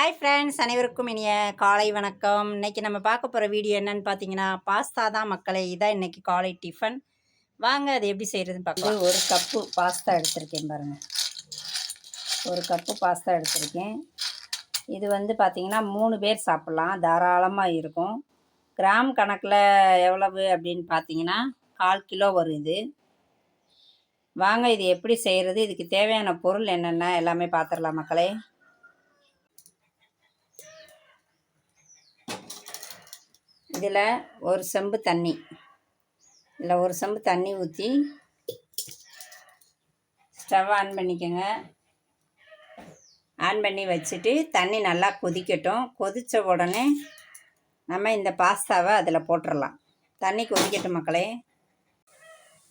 Hi friends, அனைவருக்கும் இனிய காலை வணக்கம். இன்றைக்கி நம்ம பார்க்க போகிற வீடியோ என்னன்னு பார்த்தீங்கன்னா, பாஸ்தா தான் மக்களே. இதான் இன்றைக்கி காலை டிஃபன். வாங்க அது எப்படி செய்கிறதுன்னு பார்க்கலாம். ஒரு கப்பு பாஸ்தா எடுத்திருக்கேன் பாருங்கள். ஒரு கப்பு பாஸ்தா எடுத்திருக்கேன். இது வந்து பார்த்திங்கன்னா 3 பேர் சாப்பிட்லாம், தாராளமாக இருக்கும். கிராம் கணக்கில் எவ்வளவு அப்படின்னு பார்த்தீங்கன்னா 1/4 கிலோ வரும் இது. வாங்க இது எப்படி செய்கிறது, இதுக்கு தேவையான பொருள் என்னென்ன எல்லாமே பார்த்துடலாம் மக்களே. இதில் ஒரு செம்பு தண்ணி, இதில் ஒரு செம்பு தண்ணி ஊற்றி ஸ்டவ் ஆன் பண்ணிக்கோங்க. ஆன் பண்ணி வச்சுட்டு தண்ணி நல்லா கொதிக்கட்டும். கொதித்த உடனே நம்ம இந்த பாஸ்தாவை அதில் போட்டுடலாம். தண்ணி கொதிக்கட்டும் மக்களே.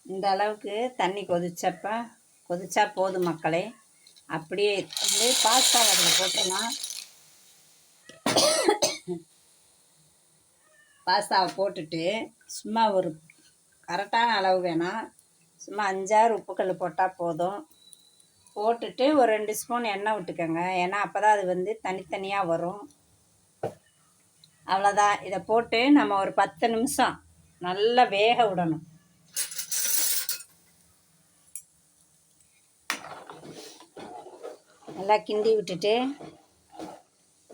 இந்த அளவுக்கு தண்ணி கொதிச்சா போதும் மக்களே. அப்படியே வந்து பாஸ்தாவை அதில் போட்டுடலாம். பாஸ்தாவை போட்டுட்டு சும்மா ஒரு கரெக்டான அளவு வேணாம், சும்மா 5-6 உப்புக்கல் போட்டால் போதும். போட்டுட்டு ஒரு 2 ஸ்பூன் எண்ணெய் விட்டுக்கோங்க. ஏன்னா அப்போ தான் அது வந்து தனித்தனியாக வரும். அவ்வளோதான். இதை போட்டு நம்ம ஒரு 10 நிமிஷம் நல்லா வேக விடணும். நல்லா கிண்டி விட்டுட்டு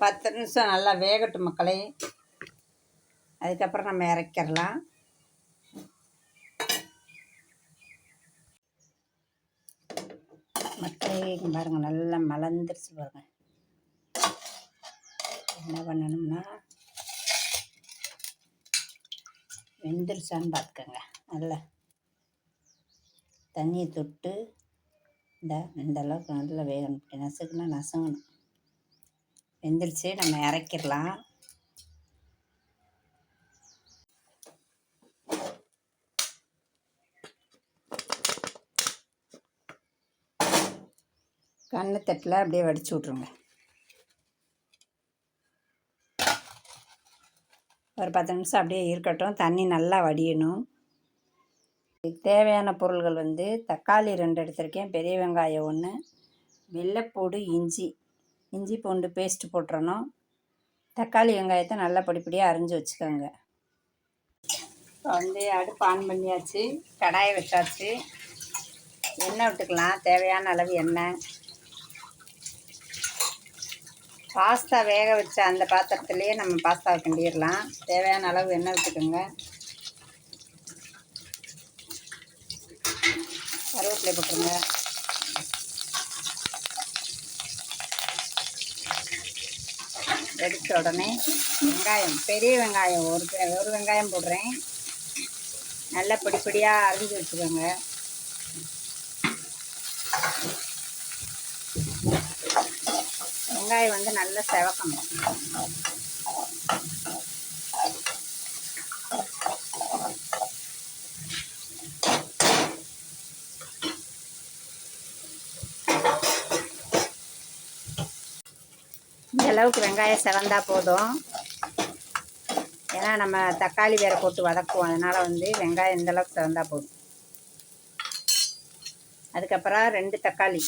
10 நிமிஷம் நல்லா வேகட்டும் மக்களே. அதுக்கப்புறம் நம்ம இறக்கிடலாம். மக்களே பாருங்கள், நல்லா மலர்ந்துருச்சு பாருங்கள். என்ன பண்ணணும்னா வெந்துருச்சான்னு பார்த்துக்கோங்க. நல்லா தண்ணியை தொட்டு இந்த அளவுக்கு நல்லா வேகணும். நசுக்குன்னா நசுங்கணும். வெந்துருச்சு, நம்ம இறக்கிடலாம். கண்ணத்தட்டில் அப்படியே வடித்து விட்ருங்க. ஒரு 10 நிமிஷம் அப்படியே இருக்கட்டும். தண்ணி நல்லா வடியணும். இதுக்கு தேவையான பொருள்கள் வந்து தக்காளி 2 எடுத்திருக்கேன், பெரிய வெங்காயம் 1, வெள்ளைப்பூடு, இஞ்சி பூண்டு பேஸ்ட்டு போட்டுறணும். தக்காளி வெங்காயத்தை நல்லா படிப்படியாக அரிஞ்சு வச்சுக்கோங்க. இப்போ வந்து அடுப்பு ஆன் பண்ணியாச்சு, கடாயை வச்சாச்சு. எண்ணெய் விட்டுக்கலாம், தேவையான அளவு எண்ணெய். பாஸ்தா வேக வச்ச அந்த பாத்திரத்துலேயே நம்ம பாஸ்தாவை கிண்டிடலாம். தேவையான அளவு எண்ணெய் விட்டுக்கோங்க. கருவேப்பிலை போட்டுருங்க. வெடித்த உடனே வெங்காயம், பெரிய வெங்காயம் ஒரு வெங்காயம் போடுறேன். நல்லா பொடியாக அரிஞ்சு வச்சுக்கோங்க. வெங்காயம் வந்து நல்லா செவக்கணும். இந்த அளவுக்கு வெங்காயம் செவந்தா போதும். ஏன்னா நம்ம தக்காளி வேற போட்டு வதக்குவோம், அதனால் வந்து வெங்காயம் இந்த அளவுக்கு செவந்தா போதும். அதுக்கப்புறம் 2 தக்காளி,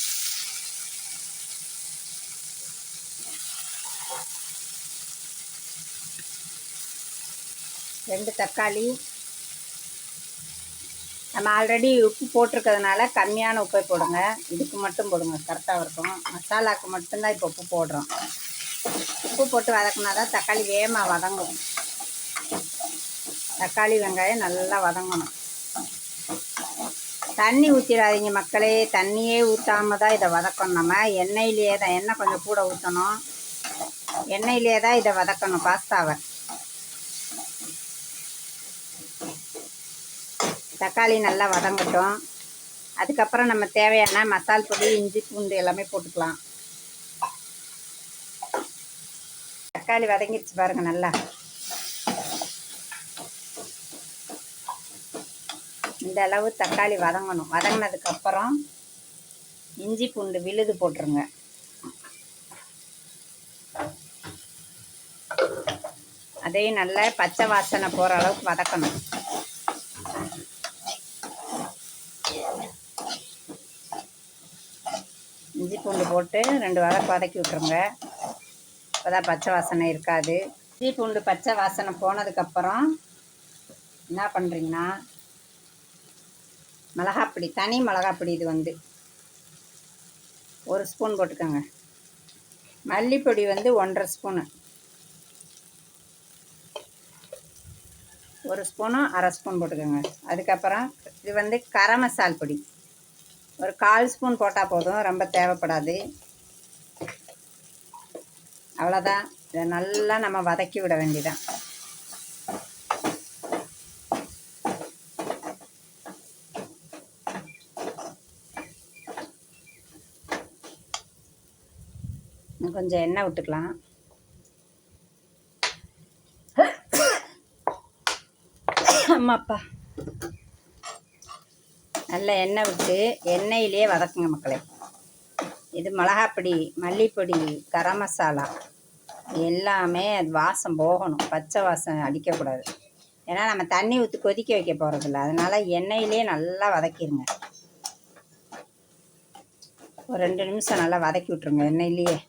நம்ம ஆல்ரெடி உப்பு போட்டிருக்கிறதுனால கம்மியான உப்பை போடுங்க. இதுக்கு மட்டும் போடுங்க, கரெக்டாக இருக்கும். மசாலாவுக்கு மட்டும்தான் இப்போ உப்பு போடுறோம். உப்பு போட்டு வதக்குனா தான் தக்காளி வேகமாக வதங்கும். தக்காளி வெங்காயம் நல்லா வதங்கணும். தண்ணி ஊற்றிடாதீங்க மக்களே. தண்ணியே ஊற்றாமல் தான் இதை வதக்கணும். நம்ம எண்ணெயிலே தான், எண்ணெய் கொஞ்சம் கூட ஊற்றணும். எண்ணெயிலே தான் இதை வதக்கணும் பாஸ்தாவை. தக்காளி நல்லா வதங்கட்டும். அதுக்கப்புறம் நம்ம தேவையான மசால் பொடி, இஞ்சி பூண்டு எல்லாமே போட்டுக்கலாம். தக்காளி வதங்கிடுச்சு பாருங்கள். நல்லா இந்த அளவு தக்காளி வதங்கணும். வதங்கினதுக்கப்புறம் இஞ்சி பூண்டு விழுது போட்டுருங்க. அதையும் நல்லா பச்சை வாசனை போகிற அளவுக்கு வதக்கணும். இஞ்சி பூண்டு போட்டு 2 வதக்கி விட்டுருங்க. அப்போதான் பச்சை வாசனை இருக்காது. இஞ்சி பூண்டு பச்சை வாசனை போனதுக்கப்புறம் என்ன பண்ணுறீங்கன்னா, மிளகாப்பொடி, தனி மிளகாப்பொடி இது வந்து 1 ஸ்பூன் போட்டுக்கோங்க. மல்லிப்பொடி வந்து 1½ ஸ்பூனு, 1 ஸ்பூனோ 1/2 ஸ்பூன் போட்டுக்கோங்க. அதுக்கப்புறம் இது வந்து கரம் மசால் பொடி ஒரு 1/4 ஸ்பூன் போட்டால் போதும், ரொம்ப தேவைப்படாது. அவ்வளோதான். இதை நல்லா நம்ம வதக்கி விட வேண்டியதான். கொஞ்சம் எண்ணெய் விட்டுக்கலாம். ஆமாப்பா, நல்ல எண்ணெய் விட்டு எண்ணெயிலே வதக்குங்க மக்களே. இது மிளகாப்பொடி, மல்லிப்பொடி, கரம் மசாலா எல்லாமே அது வாசம் போகணும், பச்சை வாசனை அடிக்கக்கூடாது. ஏன்னா நம்ம தண்ணி ஊற்றி கொதிக்க வைக்க போகிறதில்ல, அதனால் எண்ணெயிலே நல்லா வதக்கிடுங்க. ஒரு 2 நிமிஷம் நல்லா வதக்கி விட்ருங்க எண்ணெயிலேயே.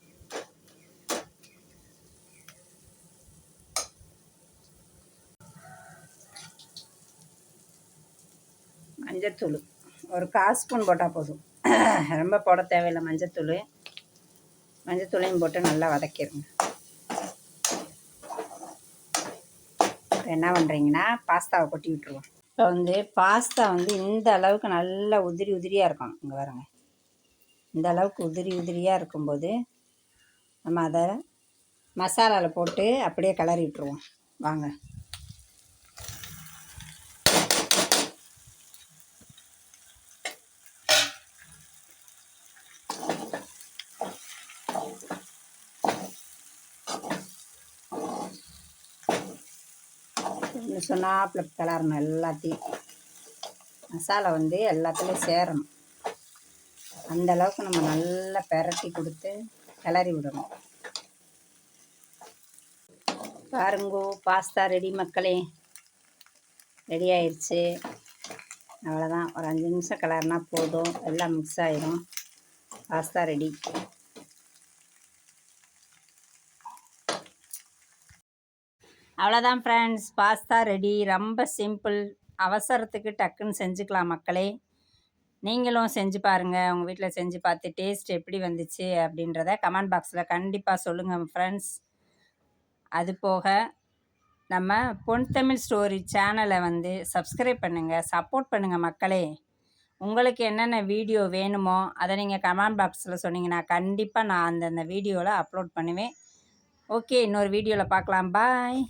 மஞ்சத்தூள் ஒரு 1/4 ஸ்பூன் போட்டால் போதும், ரொம்ப போட தேவையில்லை. மஞ்சத்தூளையும் போட்டு நல்லா வதக்கிடுங்க. என்ன பண்ணுறீங்கன்னா, பாஸ்தாவை கொட்டி விட்டுருவோம். இப்போ வந்து பாஸ்தா வந்து இந்த அளவுக்கு நல்லா உதிரி உதிரியாக இருக்கணும். இங்கே பாருங்க, இந்த அளவுக்கு உதிரி உதிரியாக இருக்கும்போது நம்ம அதை மசாலாவில் போட்டு அப்படியே கிளறி விட்டுருவோம். வாங்க, சொன்னாப்பில் கிளறணும். எல்லாத்தையும் மசாலா வந்து எல்லாத்துலேயும் சேரணும். அந்தளவுக்கு நம்ம நல்லா பெரட்டி கொடுத்து கிளறி விடணும். பாருங்கோ, பாஸ்தா ரெடி மக்களே, ரெடி ஆயிடுச்சு. அவ்வளோதான், ஒரு 5 நிமிஷம் கிளறினா போதும், எல்லாம் மிக்ஸ் ஆயிடும். Pasta ready. அவ்வளோதான் ஃப்ரெண்ட்ஸ், பாஸ்தா ரெடி. ரொம்ப சிம்பிள், அவசரத்துக்கு டக்குன்னு செஞ்சுக்கலாம் மக்களே. நீங்களும் செஞ்சு பாருங்கள். உங்கள் வீட்டில் செஞ்சு பார்த்து டேஸ்ட் எப்படி வந்துச்சு அப்படின்றத கமெண்ட் பாக்ஸில் கண்டிப்பாக சொல்லுங்கள் ஃப்ரெண்ட்ஸ். அது போக நம்ம பொன் தமிழ் ஸ்டோரி சேனலை வந்து சப்ஸ்கிரைப் பண்ணுங்கள், சப்போர்ட் பண்ணுங்கள் மக்களே. உங்களுக்கு என்னென்ன வீடியோ வேணுமோ அதை நீங்கள் கமெண்ட் பாக்ஸில் சொன்னீங்கன்னா கண்டிப்பாக நான் அந்தந்த வீடியோவில் அப்லோட் பண்ணுவேன். ஓகே, இன்னொரு வீடியோவில் பார்க்கலாம். பாய்.